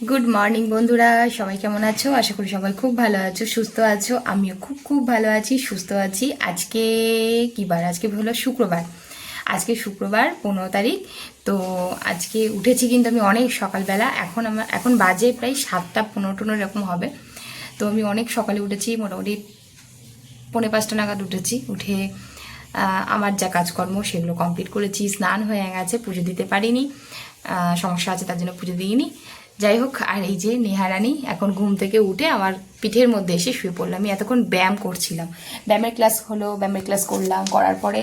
Good morning বন্ধুরা, সবাই কেমন আছো? আশা করি সবাই খুব ভালো আছো, সুস্থ আছো। আমিও খুব খুব ভালো আছি, সুস্থ আছি। আজকে কি বার? আজকে হলো শুক্রবার। আজকে শুক্রবার 15 তারিখ। তো আজকে উঠেছি কিন্তু আমি অনেক সকালবেলা। এখন বাজে প্রায় 7টা 15 এরকম হবে। তো আমি অনেক সকালে উঠেছি, মোটামুটি 4:45 নাগাদ উঠেছি। উঠে আমার যা কাজকর্ম সেগুলো কমপ্লিট করেছি, স্নান হয়ে গেছে, পুজো দিতে পারিনি, সমস্যা আছে তার জন্য পুজো দিইনি। যাই হোক, আর এই যে নেহারানি এখন ঘুম থেকে উঠে আমার পিঠের মধ্যে এসে শুয়ে পড়লাম। আমি এতক্ষণ ব্যায়াম করছিলাম, ব্যায়ামের ক্লাস হলো, ব্যায়ামের ক্লাস করলাম, করার পরে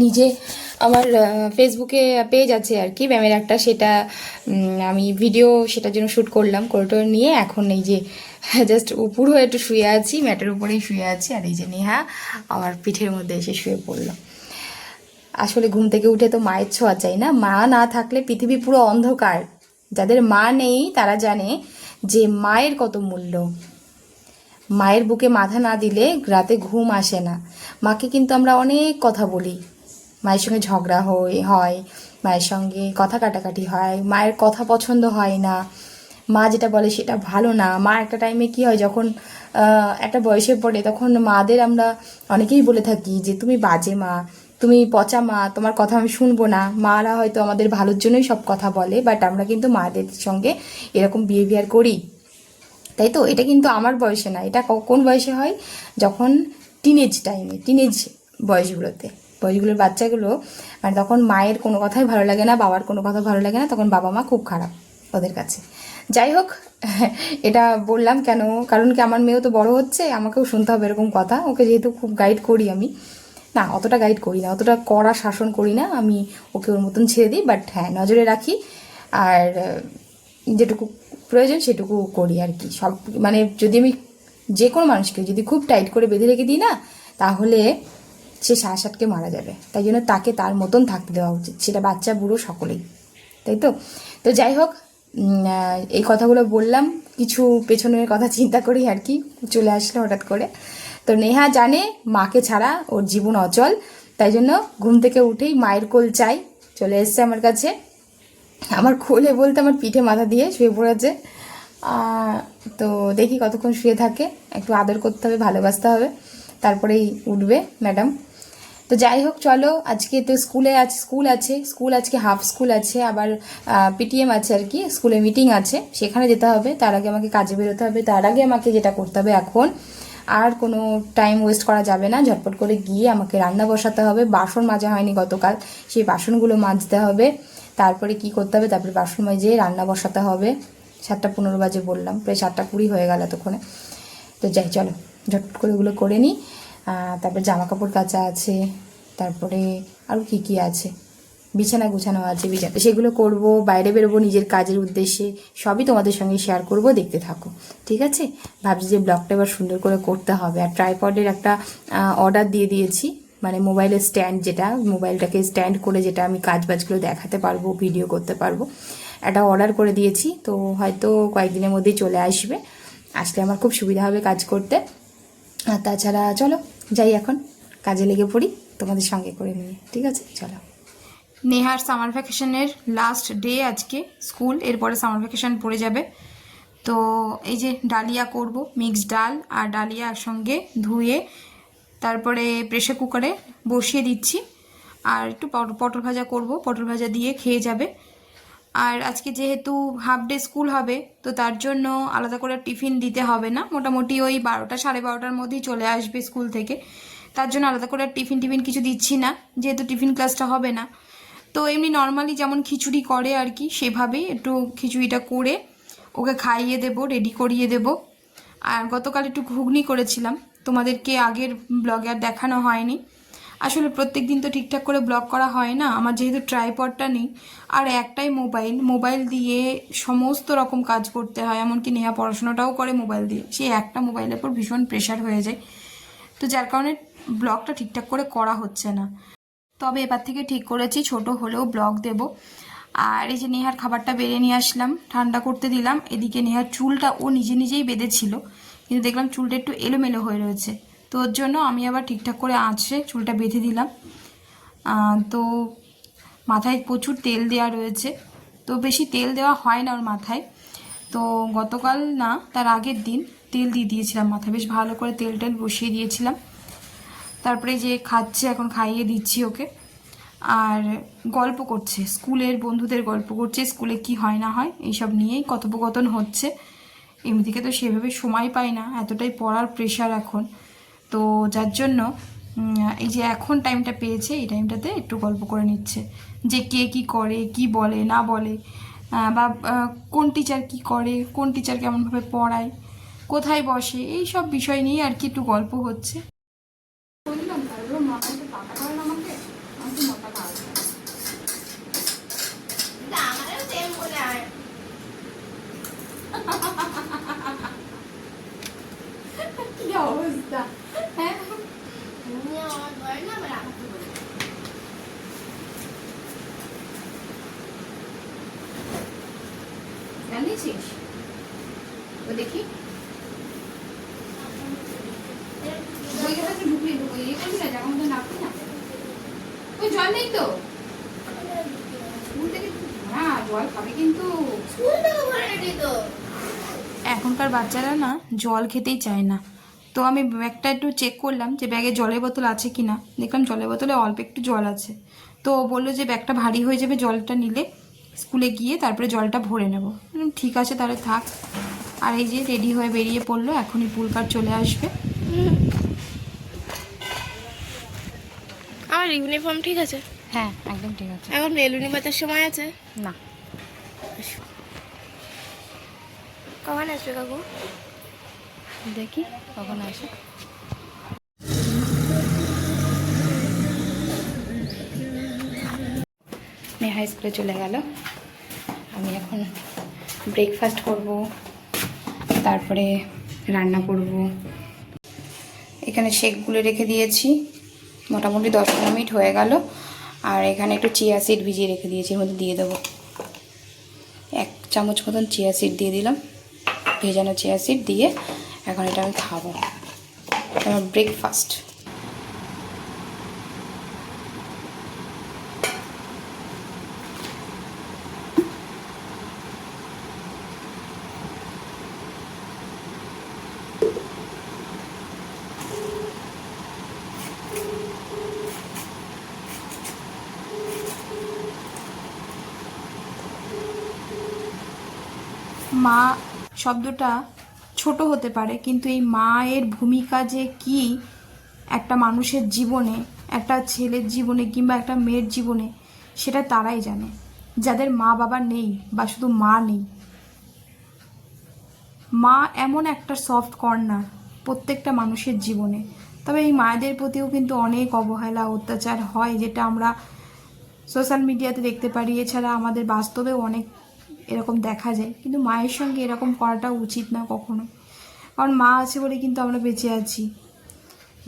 নিজে আমার ফেসবুকে পেজ আছে আর কি ব্যায়ামের একটা, সেটা আমি ভিডিও সেটার জন্য শ্যুট করলাম, করে নিয়ে এখন এই যে জাস্ট উপর হয়ে একটু শুয়ে আছি, ম্যাটের উপরেই শুয়ে আছি। আর এই যে নেহা আমার পিঠের মধ্যে এসে শুয়ে পড়লো। আসলে ঘুম থেকে উঠে তো মায়ের ছোঁয়া চাই না? মা না থাকলে পৃথিবী পুরো অন্ধকার। যাদের মা নেই তারা জানে যে মায়ের কত মূল্য। মায়ের বুকে মাথা না দিলে রাতে ঘুম আসে না। মাকে কিন্তু আমরা অনেক কথা বলি, মায়ের সঙ্গে ঝগড়া হয়, মায়ের সঙ্গে কথা কাটাকাটি হয়, মায়ের কথা পছন্দ হয় না, মা যেটা বলে সেটা ভালো না। মা একটা টাইমে কি হয়, যখন একটা বয়সে পড়ে, তখন মাদের আমরা অনেকেই বলে থাকি যে তুমি বাজে মা, তুমি পচা মা, তোমার কথা আমি শুনবো না। মারা হয়তো আমাদের ভালোর জন্যই সব কথা বলে, বাট আমরা কিন্তু মাদের সঙ্গে এরকম বিহেভিয়ার করি। তাই তো? এটা কিন্তু আমার বয়সে না, এটা কোন বয়সে হয়? যখন টিনেজ বয়সগুলোর বাচ্চাগুলো, মানে তখন মায়ের কোনো কথাই ভালো লাগে না, বাবার কোনো কথা ভালো লাগে না, তখন বাবা মা খুব খারাপ ওদের কাছে। যাই হোক, এটা বললাম কেন, কারণ কি আমার মেয়েও তো বড় হচ্ছে, আমাকেও শুনতে হবে এরকম কথা। ওকে যেহেতু খুব গাইড করি আমি, না অতটা গাইড করি না, অতটা কড়া শাসন করি না আমি, ওকে ওর মতন ছেড়ে দিই, বাট হ্যাঁ নজরে রাখি। আর যেটুকু প্রয়োজন সেটুকু করি আর কি। সব মানে যদি আমি যে কোনো মানুষকে যদি খুব টাইট করে বেঁধে রেখে দিই না, তাহলে সে শ্বাস আটকে মারা যাবে। তাই জন্য তাকে তার মতন থাকতে দেওয়া উচিত, সেটা বাচ্চা বুড়ো সকলেই। তাই তো? তো যাই হোক, এই কথাগুলো বললাম, কিছু পেছনের কথা চিন্তা করি আর কি, চলে আসলো হঠাৎ করে। তো নেহা জানে মাকে ছাড়া ওর জীবন অচল, তাই জন্য ঘুম থেকে উঠেই মায়ের কোল চাই, চলে এসছে আমার কাছে। আমার কোলে বলতে আমার পিঠে মাথা দিয়ে শুয়ে পড়েছে। তো দেখি কতক্ষণ শুয়ে থাকে, একটু আদর করতে হবে, ভালোবাসতে হবে, তারপরেই উঠবে ম্যাডাম। তো যাই হোক, চলো, আজকে তো স্কুল আজকে হাফ স্কুল আছে, আবার পিটিএম আছে আর কি, স্কুলে মিটিং আছে, সেখানে যেতে হবে। তার আগে আমাকে কাজে বেরোতে হবে। তার আগে আমাকে যেটা করতে হবে এখন, আর কোনো টাইম ওয়েস্ট করা যাবে না, ঝটপট করে গিয়ে আমাকে রান্না বসাতে হবে। বাসন মাজা হয়নি গতকাল, সেই বাসনগুলো মাজতে হবে। তারপরে কি করতে হবে, তারপরে বাসন মাজে রান্না বসাতে হবে। 7টা 15 বাজে বললাম, প্রায় 7টা 20 হয়ে গেল এতক্ষণে। তো যাই, চলো ঝটপট করে ওগুলো করে নিই। তারপরে জামা কাপড় কাচা আছে, তারপরে আরও কী কী আছে, বিছানা গুছানো আছে, সেগুলো করব, বাইরে বেরোবো নিজের কাজের উদ্দেশ্যে, সবই তোমাদের সঙ্গে শেয়ার করব, দেখতে থাকো। ঠিক আছে? ভাবছি যে ব্লগটা এবার সুন্দর করে করতে হবে। আর ট্রাইপডের একটা অর্ডার দিয়ে দিয়েছি, মানে মোবাইলের স্ট্যান্ড, যেটা মোবাইলটাকে স্ট্যান্ড করে যেটা আমি কাজবাজগুলো দেখাতে পারবো, ভিডিও করতে পারবো, এটা অর্ডার করে দিয়েছি। তো হয়তো কয়েকদিনের মধ্যেই চলে আসবে, আসলে আমার খুব সুবিধা হবে কাজ করতে। আর তাছাড়া চলো যাই, এখন কাজে লেগে পড়ি তোমাদের সঙ্গে করে নিয়ে। ঠিক আছে, চলো। নেহার সামার ভ্যাকেশনের লাস্ট ডে আজকে স্কুল, এরপরে সামার ভ্যাকেশন পড়ে যাবে। তো এই যে ডালিয়া করব, মিক্সড ডাল আর ডালিয়া একসঙ্গে ধুয়ে তারপরে প্রেশার কুকারে বসিয়ে দিচ্ছি। আর একটু পটল ভাজা করব, পটল ভাজা দিয়ে খেয়ে যাবে। আর আজকে যেহেতু হাফ ডে স্কুল হবে, তো তার জন্য আলাদা করে টিফিন দিতে হবে না, মোটামুটি ওই 12টা 12:30টার মধ্যেই চলে আসবে স্কুল থেকে। তার জন্য আলাদা করে টিফিন কিছু দিচ্ছি না, যেহেতু টিফিন ক্লাসটা হবে না। তো এমনি নর্মালি যেমন খিচুড়ি করে আর কি, সেভাবেই একটু খিচুড়িটা করে ওকে খাইয়ে দেবো, রেডি করিয়ে দেবো। আর গতকাল একটু ঘুগনি করেছিলাম, তোমাদেরকে আগের ব্লগে আর দেখানো হয়নি। আসলে প্রত্যেক দিন তো ঠিকঠাক করে ব্লগ করা হয় না, আমার যেহেতু ট্রাইপডটা নেই, আর একটাই মোবাইল দিয়ে সমস্ত রকম কাজ করতে হয়, এমনকি নেহা পড়াশোনাটাও করে মোবাইল দিয়ে, সেই একটা মোবাইলের উপর ভীষণ প্রেশার হয়ে যায়। তো যার কারণে ব্লগটা ঠিকঠাক করে করা হচ্ছে না। তবে এবার থেকে ঠিক করেছি ছোট হলেও ব্লগ দেব। আর এই যে নেহার খাবারটা বেড়ে নিয়ে আসলাম, ঠান্ডা করতে দিলাম। এদিকে নেহার চুলটা ও নিজেই বেঁধেছিল, কিন্তু দেখলাম চুলটা একটু এলোমেলো হয়ে রয়েছে, তো ওর জন্য আমি আবার ঠিকঠাক করে আঁচড়ে চুলটা বেঁধে দিলাম। তো মাথায় প্রচুর তেল দেওয়া রয়েছে, তো বেশি তেল দেওয়া হয় না ওর মাথায়, তো গতকাল না, তার আগের দিন তেল দিয়ে দিয়েছিলাম মাথায়, বেশ ভালো করে তেল বসিয়ে দিয়েছিলাম। তারপরে যে খাচ্ছে, এখন খাইয়ে দিচ্ছি ওকে। আর গল্প করছে, স্কুলের বন্ধুদের গল্প করছে, স্কুলে কি হয় না হয় এইসব নিয়েই কথোপকথন হচ্ছে। এমনিতে তো সেভাবে সময় পাই না, এতটাই পড়ার প্রেশার এখন। তো যার জন্য এই যে এখন টাইমটা পেয়েছে, এই টাইমটাতে একটু গল্প করে নিচ্ছে, যে কে কি করে, কি বলে না বলে, বা কোন টিচার কি করে, কোন টিচার কেমনভাবে পড়ায়, কোথায় বসে, এই সব বিষয় নিয়ে আর কি একটু গল্প হচ্ছে। বললাম তারপর মাথা একটু টাকা করে না আমাকে, আমাকে মাথা খাওয়া কি অবস্থা, হ্যাঁ জানিস ও দেখি ঢুকলি ঢুকলি ইয়ে করবি না, জামা মধ্যে নাপবি না। ওই জল নেই তো স্কুল থেকে, হ্যাঁ জল খাবে কিন্তু। এখনকার বাচ্চারা না জল খেতেই চায় না। তো আমি ব্যাগটা একটু চেক করলাম যে ব্যাগে জলের বোতল আছে কি না, দেখলাম জলের বোতলে অল্প একটু জল আছে। তো ও বললো যে ব্যাগটা ভারী হয়ে যাবে জলটা নিলে, স্কুলে গিয়ে তারপরে জলটা ভরে নেবো। ঠিক আছে তাহলে থাক। আর এই যে রেডি হয়ে বেরিয়ে পড়লো, এখনই পুলকার চলে আসবে। আমার ইউনিফর্ম ঠিক আছে? হ্যাঁ একদম ঠিক আছে। এখন মেলুনি বাজার সময় আছে না, কখন আসবে কাকু? দেখি কখন আসে। নেহা স্কুলে চলে গেল, আমি এখন ব্রেকফাস্ট করব, তারপরে রান্না করব। এখানে শেকগুলো রেখে দিয়েছি, মোটামুটি 10-15 মিনিট হয়ে গেল। আর এখানে একটু চিয়া সিড ভিজিয়ে রেখে দিয়েছি, এর মধ্যে দিয়ে দেবো 1 চামচ মতন চিয়া সিড দিয়ে দিলাম, ভেজানো চিয়া সিড দিয়ে এখন এটা আমি খাবো, আমার ব্রেকফাস্ট। মা শব্দটা ছোট হতে পারে, কিন্তু এই মায়ের ভূমিকা যে কি একটা মানুষের জীবনে, একটা ছেলের জীবনে কিংবা একটা মেয়ের জীবনে, সেটা তারাই জানে যাদের মা বাবা নেই বা শুধু মা নেই। মা এমন একটা সফট কর্নার প্রত্যেকটা মানুষের জীবনে। তবে এই মায়েদের প্রতিও কিন্তু অনেক অবহেলা অত্যাচার হয়, যেটা আমরা সোশ্যাল মিডিয়াতে দেখতে পারি, এছাড়া আমাদের বাস্তবেও অনেক এরকম দেখা যায়। কিন্তু মায়ের সঙ্গে এরকম করাটা উচিত না কখনো, কারণ মা আছে বলে কিন্তু আমরা বেঁচে আছি।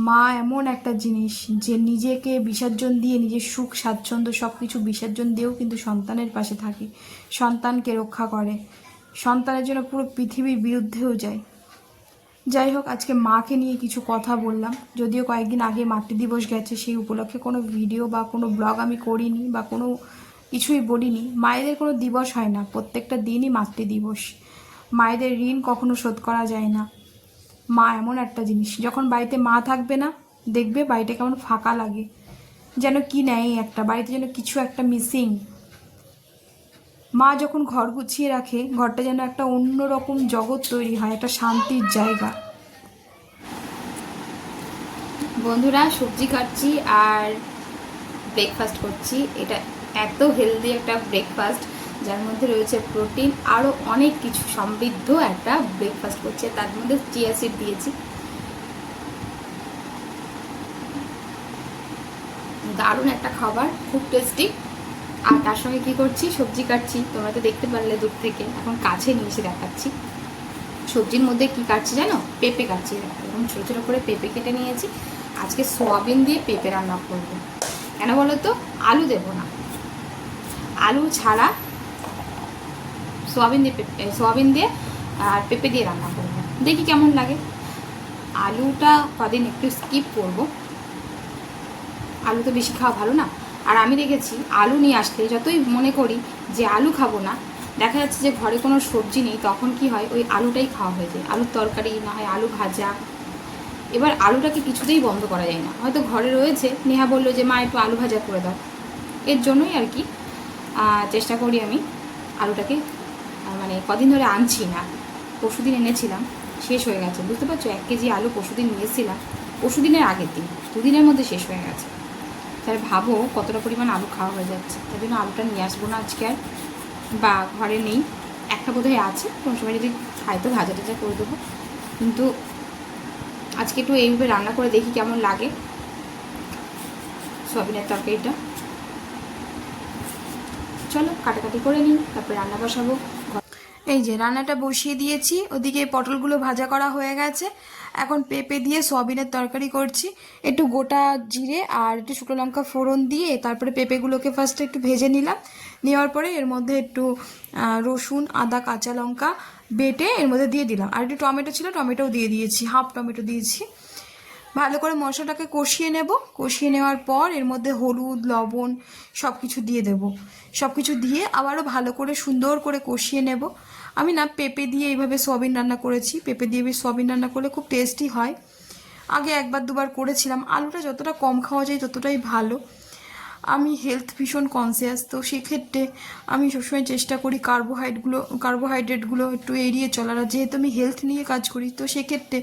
মা এমন একটা জিনিস যে নিজেকে বিসর্জন দিয়ে, নিজের সুখ স্বাচ্ছন্দ্য সব কিছু বিসর্জন দিয়েও কিন্তু সন্তানের পাশে থাকে, সন্তানকে রক্ষা করে, সন্তানের জন্য পুরো পৃথিবীর বিরুদ্ধেও যায়। যাই হোক, আজকে মাকে নিয়ে কিছু কথা বললাম, যদিও কয়েকদিন আগে মাতৃদিবস গেছে, সেই উপলক্ষে কোনো ভিডিও বা কোনো ব্লগ আমি করিনি বা কোনো কিছুই বলিনি। মায়েদের কোনো দিবস হয় না, প্রত্যেকটা দিনই মাতৃদিবস। মায়েদের ঋণ কখনো শোধ করা যায় না। মা এমন একটা জিনিস, যখন বাড়িতে মা থাকবে না, দেখবে বাড়িটা কেমন ফাঁকা লাগে, যেন কি নেই একটা বাড়িতে, যেন কিছু একটা মিসিং। মা যখন ঘর গুছিয়ে রাখে, ঘরটা যেন একটা অন্যরকম জগৎ তৈরি হয়, একটা শান্তির জায়গা। বন্ধুরা, সবজি কাটছি আর ব্রেকফাস্ট করছি। এটা এত হেলদি একটা ব্রেকফাস্ট, যার মধ্যে রয়েছে প্রোটিন, আরও অনেক কিছু সমৃদ্ধ একটা ব্রেকফাস্ট করছে। তার মধ্যে চিয়া সিড দিয়েছি, দারুণ একটা খাবার, খুব টেস্টি। আর তার সঙ্গে কি করছি, সবজি কাটছি। তোমরা তো দেখতে পারলে দূর থেকে, এখন কাছে নিয়ে এসে দেখাচ্ছি। সবজির মধ্যে কি কাটছি জানো? পেঁপে কাটছি। এরকম ছোটো ছোটো করে পেঁপে কেটে নিয়েছি। আজকে সোয়াবিন দিয়ে পেঁপে রান্না করবো। কেন বলো তো? আলু দেবো না, আলু ছাড়া সোয়াবিন দিয়ে আর পেঁপে দিয়ে রান্না করবো, দেখি কেমন লাগে। আলুটা কদিন একটু স্কিপ করবো, আলু তো বেশি খাওয়া ভালো না। আর আমি দেখেছি আলু নিয়ে আসলে, যতই মনে করি যে আলু খাবো না, দেখা যাচ্ছে যে ঘরে কোনো সবজি নেই, তখন কি হয় ওই আলুটাই খাওয়া হয়ে যায়, আলুর তরকারি না হয় আলু ভাজা। এবার আলুটাকে কিছুতেই বন্ধ করা যায় না, হয়তো ঘরে রয়েছে, নেহা বললো যে মা একটু আলু ভাজা করে দাও, এর জন্যই আর কি চেষ্টা করি আমি আলুটাকে মানে কদিন ধরে আনছি না, পরশুদিন এনেছিলাম, শেষ হয়ে গেছে, বুঝতে পারছো, 1 কেজি আলু পরশুদিন নিয়েছিলাম, পরশুদিনের আগের দিন, 2 দিনের মধ্যে শেষ হয়ে গেছে। তাহলে ভাবো কতটা পরিমাণ আলু খাওয়া হয়ে যাচ্ছে। তার জন্য আলুটা নিয়ে আসবো না আজকে আর, বা ঘরে নেই, একটা বোধহয় আছে, কোনো সময় যদি খাই তো ভাজা টাজা করে দেবো। কিন্তু আজকে একটু এইভাবে রান্না করে দেখি কেমন লাগে সয়াবিনের তরকারিটা। চলো কাটাকাটি করে নিই, তারপরে রান্না বসাবো। এই যে রান্নাটা বসিয়ে দিয়েছি, ওদিকে পটলগুলো ভাজা করা হয়ে গেছে, এখন পেঁপে দিয়ে সয়াবিনের তরকারি করছি। একটু গোটা জিরে আর একটু শুকনো লঙ্কা ফোড়ন দিয়ে তারপরে পেঁপেগুলোকে ফার্স্টে একটু ভেজে নিলাম, নেওয়ার পরে এর মধ্যে একটু রসুন আদা কাঁচা লঙ্কা বেটে এর মধ্যে দিয়ে দিলাম, আর একটু টমেটো ছিল, টমেটোও দিয়ে দিয়েছি, হাফ টমেটো দিয়েছি। ভালো করে মশলাটাকে কষিয়ে নেব, কষিয়ে নেওয়ার পর এর মধ্যে হলুদ লবণ সব কিছু দিয়ে দেব, সব কিছু দিয়ে আবারও ভালো করে সুন্দর করে কষিয়ে নেব। আমি না পেঁপে দিয়ে এইভাবে সয়াবিন রান্না করেছি, পেঁপে দিয়ে বেশ সয়াবিন রান্না করলে খুব টেস্টি হয়, আগে 1-2 বার করেছিলাম। আলুটা যতটা কম খাওয়া যায় ততটাই ভালো। আমি হেলথ ভীষণ কনসিয়াস, তো সেক্ষেত্রে আমি সবসময় চেষ্টা করি কার্বোহাইড্রেটগুলো একটু এড়িয়ে চলার, আর যেহেতু আমি হেলথ নিয়ে কাজ করি, তো সেক্ষেত্রে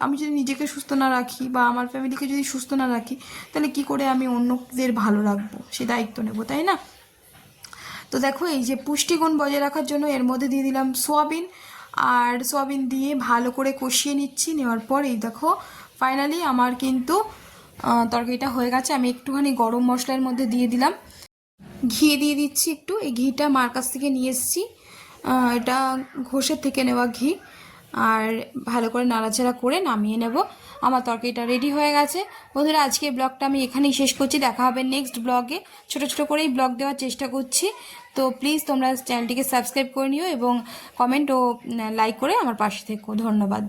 আমি যদি নিজেকে সুস্থ না রাখি বা আমার ফ্যামিলিকে যদি সুস্থ না রাখি, তাহলে কি করে আমি অন্যদের ভালো রাখবো, সে দায়িত্ব নেব, তাই না? তো দেখো এই যে পুষ্টিগুণ বজায় রাখার জন্য এর মধ্যে দিয়ে দিলাম সোয়াবিন, আর সোয়াবিন দিয়ে ভালো করে কষিয়ে নিচ্ছি, নেওয়ার পর এই দেখো ফাইনালি আমার কিন্তু তরকারিটা হয়ে গেছে। আমি একটুখানি গরম মশলার মধ্যে দিয়ে দিলাম, ঘি দিয়ে দিচ্ছি একটু, এই ঘিটা মার কাছ থেকে নিয়ে এসেছি, এটা ঘষের থেকে নেওয়া ঘি, আর ভালো করে নাড়াচাড়া করে নামিয়ে নেব। আমার তরকারিটা রেডি হয়ে গেছে। বন্ধুরা আজকে ব্লগটা আমি এখানেই শেষ করছি, দেখা হবে নেক্সট ব্লগে, ছোট ছোট করেই ব্লগ দেওয়ার চেষ্টা করছি। তো প্লিজ তোমরা চ্যানেলটিকে সাবস্ক্রাইব করে নিও এবং কমেন্ট ও লাইক করে আমার পাশে থেকো। ধন্যবাদ।